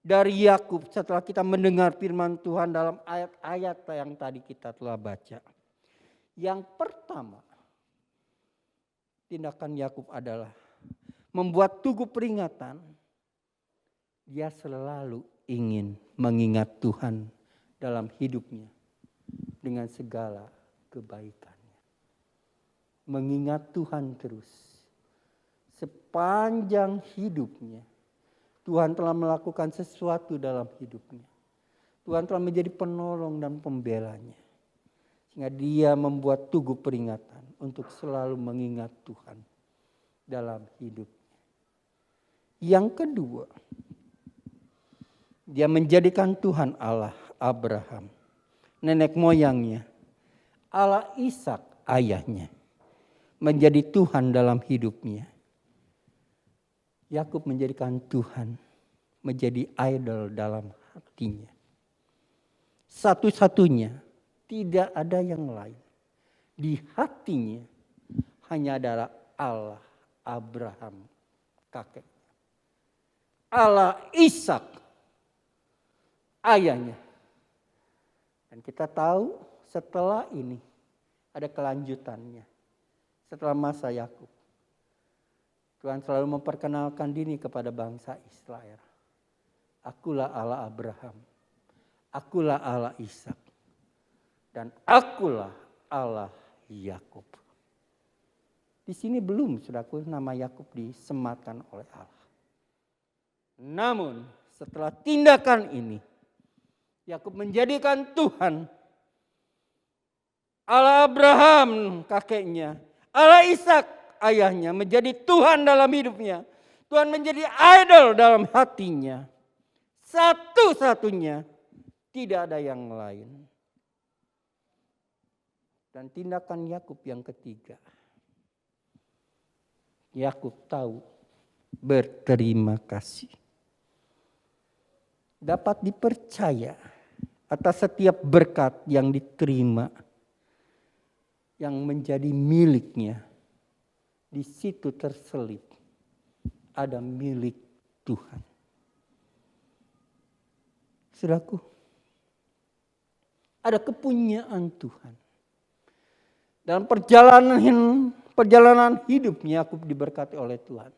dari Yakub setelah kita mendengar firman Tuhan dalam ayat-ayat yang tadi kita telah baca. Yang pertama, tindakan Yakub adalah membuat tugu peringatan. Dia selalu ingin mengingat Tuhan dalam hidupnya dengan segala kebaikannya. Mengingat Tuhan terus. Sepanjang hidupnya, Tuhan telah melakukan sesuatu dalam hidupnya. Tuhan telah menjadi penolong dan pembelanya. Sehingga dia membuat tugu peringatan untuk selalu mengingat Tuhan dalam hidupnya. Yang kedua, dia menjadikan Tuhan Allah Abraham, nenek moyangnya, Allah Ishak ayahnya, menjadi Tuhan dalam hidupnya. Yakub menjadikan Tuhan menjadi idol dalam hatinya. Satu-satunya, tidak ada yang lain. Di hatinya hanya adalah Allah Abraham, kakek. Allah Ishak, ayahnya. Dan kita tahu setelah ini ada kelanjutannya. Setelah masa Yakub, Tuhan selalu memperkenalkan diri kepada bangsa Israel. Akulah Allah Abraham, akulah Allah Ishak, dan akulah Allah Yakub. Di sini belum, saudaraku, nama Yakub disematkan oleh Allah. Namun setelah tindakan ini, Yakub menjadikan Tuhan Allah Abraham kakeknya, Allah Ishak ayahnya menjadi Tuhan dalam hidupnya. Tuhan menjadi idol dalam hatinya. Satu-satunya, tidak ada yang lain. Dan tindakan Yakub yang ketiga. Yakub tahu berterima kasih. Dapat dipercaya atas setiap berkat yang diterima, yang menjadi miliknya. Di situ terselip ada milik Tuhan. Saudaraku, ada kepunyaan Tuhan. Dalam perjalanan hidupnya Yakub diberkati oleh Tuhan.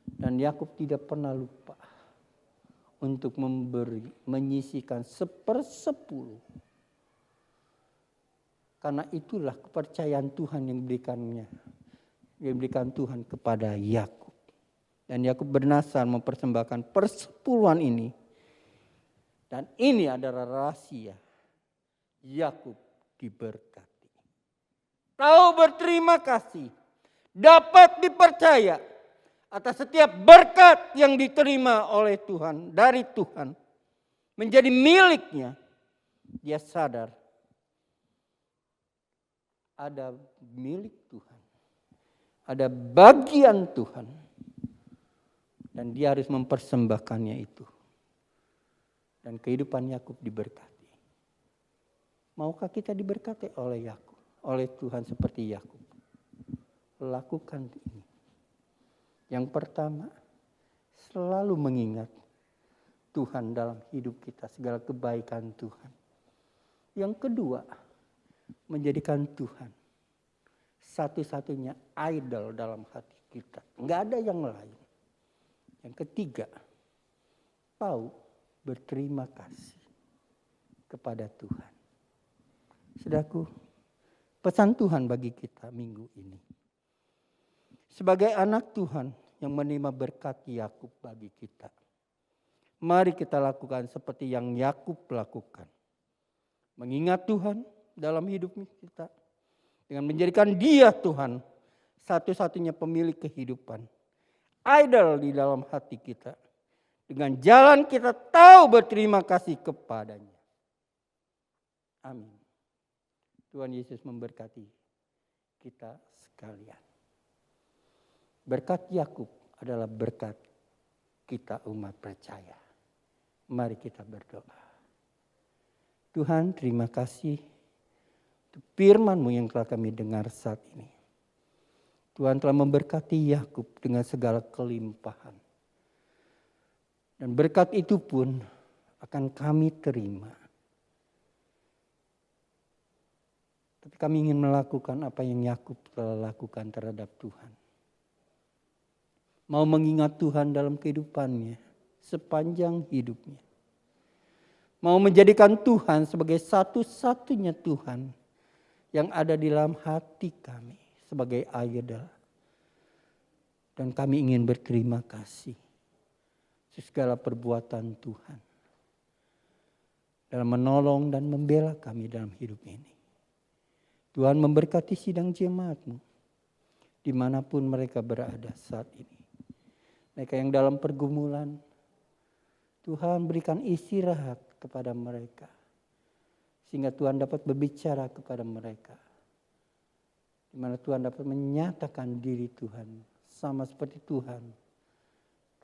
Dan Yakub tidak pernah lupa untuk menyisihkan 1/10. Karena itulah kepercayaan Tuhan yang diberikannya yang diberikan Tuhan kepada Yakub. Dan Yakub bernasar mempersembahkan persepuluhan ini. Dan ini adalah rahasia Yakub diberkati. Tahu berterima kasih, dapat dipercaya atas setiap berkat yang diterima oleh Tuhan, dari Tuhan, menjadi miliknya. Dia sadar ada milik Tuhan, ada bagian Tuhan, dan dia harus mempersembahkannya itu. Dan kehidupan Yakub diberkati. Maukah kita diberkati oleh Yakub, oleh Tuhan seperti Yakub? Lakukan ini. Yang pertama, selalu mengingat Tuhan dalam hidup kita, segala kebaikan Tuhan. Yang kedua, menjadikan Tuhan satu-satunya idol dalam hati kita. Enggak ada yang lain. Yang ketiga, tahu berterima kasih kepada Tuhan. Saudaraku, pesan Tuhan bagi kita minggu ini. Sebagai anak Tuhan yang menerima berkat Yakub bagi kita, mari kita lakukan seperti yang Yakub lakukan. Mengingat Tuhan dalam hidup kita, dengan menjadikan Dia Tuhan, satu-satunya pemilik kehidupan, idol di dalam hati kita. Dengan jalan kita tahu berterima kasih kepadanya. Amin. Tuhan Yesus memberkati kita sekalian. Berkat Yakub adalah berkat kita umat percaya. Mari kita berdoa. Tuhan, terima kasih untuk firman-Mu yang telah kami dengar saat ini. Tuhan telah memberkati Yakub dengan segala kelimpahan. Dan berkat itu pun akan kami terima. Tapi kami ingin melakukan apa yang Yakub telah lakukan terhadap Tuhan. Mau mengingat Tuhan dalam kehidupannya sepanjang hidupnya. Mau menjadikan Tuhan sebagai satu-satunya Tuhan yang ada di dalam hati kami sebagai idol. Dan kami ingin berterima kasih segala perbuatan Tuhan dalam menolong dan membela kami dalam hidup ini. Tuhan memberkati sidang jemaat-Mu dimanapun mereka berada saat ini. Mereka yang dalam pergumulan, Tuhan berikan istirahat kepada mereka. Sehingga Tuhan dapat berbicara kepada mereka. Di mana Tuhan dapat menyatakan diri Tuhan sama seperti Tuhan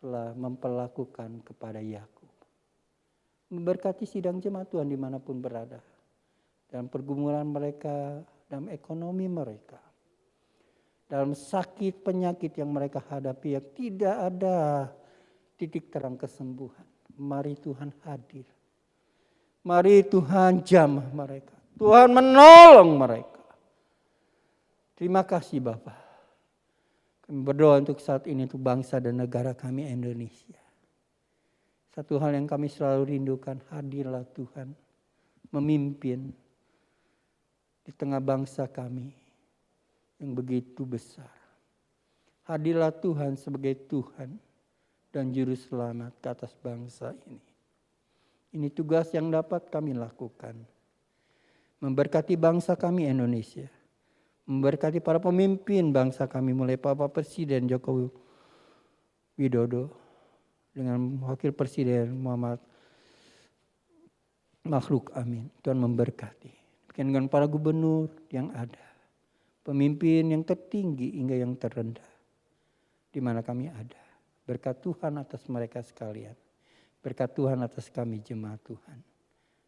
telah memperlakukan kepada Yakub. Memberkati sidang jemaat Tuhan dimanapun berada. Dalam pergumulan mereka, dalam ekonomi mereka. Dalam sakit penyakit yang mereka hadapi yang tidak ada titik terang kesembuhan. Mari Tuhan hadir. Mari Tuhan jamah mereka. Tuhan menolong mereka. Terima kasih Bapak. Kami berdoa untuk saat ini untuk bangsa dan negara kami Indonesia. Satu hal yang kami selalu rindukan, hadirlah Tuhan memimpin di tengah bangsa kami yang begitu besar. Hadirlah Tuhan sebagai Tuhan dan Juru Selamat ke atas bangsa ini. Ini tugas yang dapat kami lakukan. Memberkati bangsa kami Indonesia. Memberkati para pemimpin bangsa kami mulai Bapak Presiden Joko Widodo dengan Wakil Presiden Muhammad Makhluk Amin. Tuhan memberkati. Demikian dengan para gubernur yang ada. Pemimpin yang tertinggi hingga yang terendah. Di mana kami ada. Berkat Tuhan atas mereka sekalian. Berkat Tuhan atas kami jemaat Tuhan.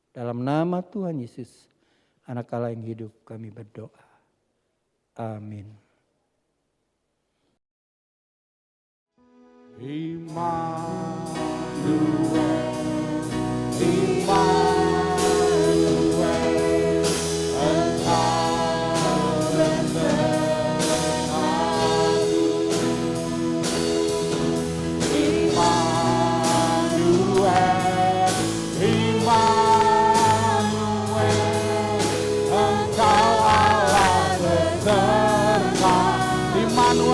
Dalam nama Tuhan Yesus, Anak Allah yang hidup, kami berdoa. Amin. Immanuel,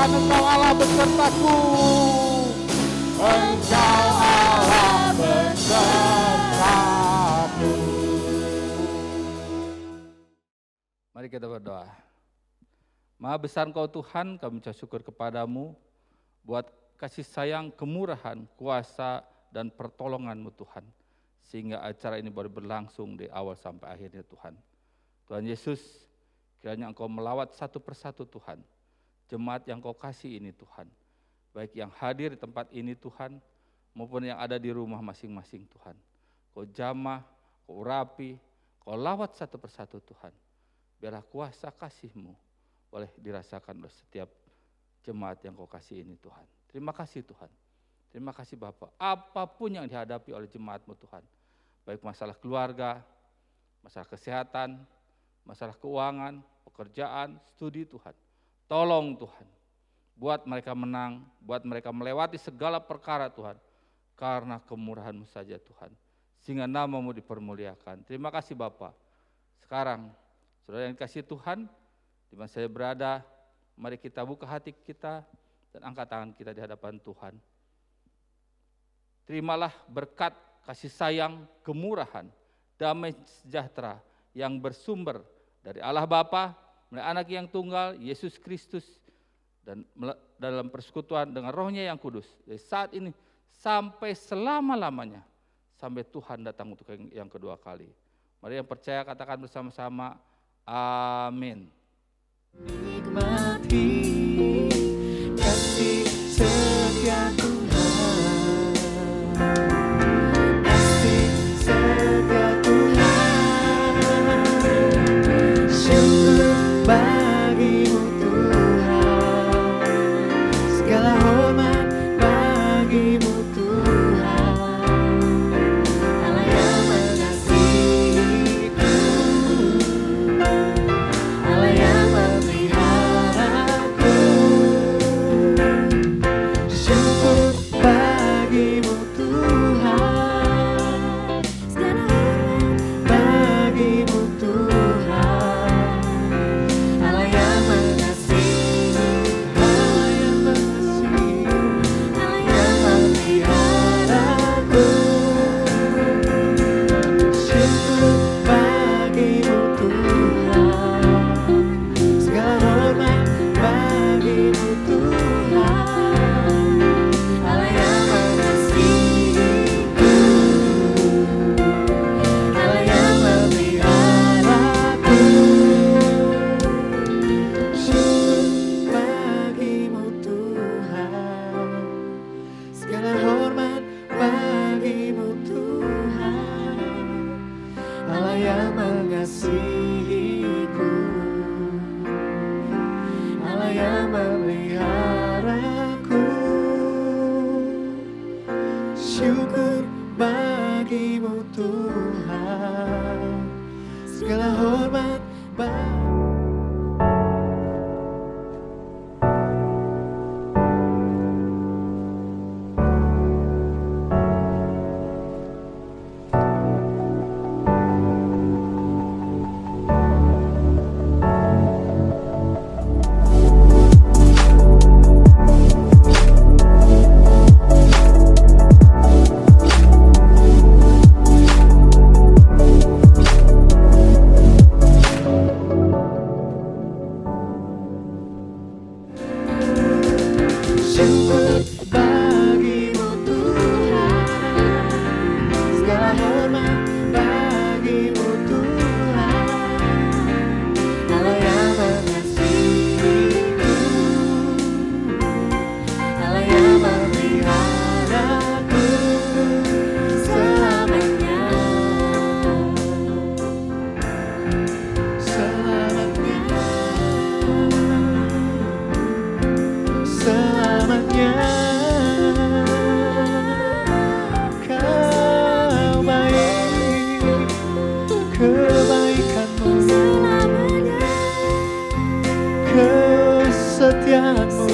Tuhan, Engkau Allah besertaku. Engkau Allah besertaku. Mari kita berdoa. Maha besar Engkau Tuhan, kami ucap syukur kepadamu buat kasih sayang, kemurahan, kuasa, dan pertolongan-Mu Tuhan. Sehingga acara ini boleh berlangsung di awal sampai akhirnya Tuhan. Tuhan Yesus, kiranya Engkau melawat satu persatu Tuhan. Jemaat yang Kau kasih ini Tuhan. Baik yang hadir di tempat ini Tuhan, maupun yang ada di rumah masing-masing Tuhan. Kau jamah, Kau urapi, Kau lawat satu persatu Tuhan. Biarlah kuasa kasih-Mu boleh dirasakan oleh setiap jemaat yang Kau kasih ini Tuhan. Terima kasih Tuhan. Terima kasih Bapak. Apapun yang dihadapi oleh jemaat-Mu Tuhan. Baik masalah keluarga, masalah kesehatan, masalah keuangan, pekerjaan, studi Tuhan. Tolong Tuhan. Buat mereka menang, buat mereka melewati segala perkara Tuhan. Karena kemurahan-Mu saja Tuhan. Sehingga nama-Mu dipermuliakan. Terima kasih Bapak. Sekarang, saudara yang dikasihi Tuhan, di mana saya berada, mari kita buka hati kita dan angkat tangan kita di hadapan Tuhan. Terimalah berkat, kasih sayang, kemurahan, damai sejahtera yang bersumber dari Allah Bapa, melalui Anak yang tunggal, Yesus Kristus, dan dalam persekutuan dengan Roh-Nya yang kudus, dari saat ini sampai selama-lamanya, sampai Tuhan datang untuk yang kedua kali. Mari yang percaya katakan bersama-sama, amin. Nikmati kasih setia Tuhan, kasih setia Tuhan. Syukur bagi-Mu Tuhan, segala hormat bagi-Mu Tuhan. Allah yang mengasihiku, Allah yang memeliharaku. Syukur bagi-Mu Tuhan, segala hormat bagi-Mu Tuhan. Allah yang mengasihi, Allah yang mengasihi, Allah yang memeliharaku. Syukur bagi-Mu Tuhan, segala hormat bagi-Mu Tuhan. Allah yang mengasihiku, Allah yang memeliharaku. Syukur bagi-Mu Tuhan, segala hormat bagi-Mu Tuhan. Allah yang mengasihiku, Allah yang memeliharaku. Syukur bagi-Mu Tuhan, segala hormat bagi. Syukur bagi-Mu Tuhan, segala hormat bagi-Mu Tuhan. Allah yang mengasihiku, Allah yang memeliharaku selamanya. Selamanya, selamanya. Kau baik, kebaikan-Mu, kesetiaan-Mu,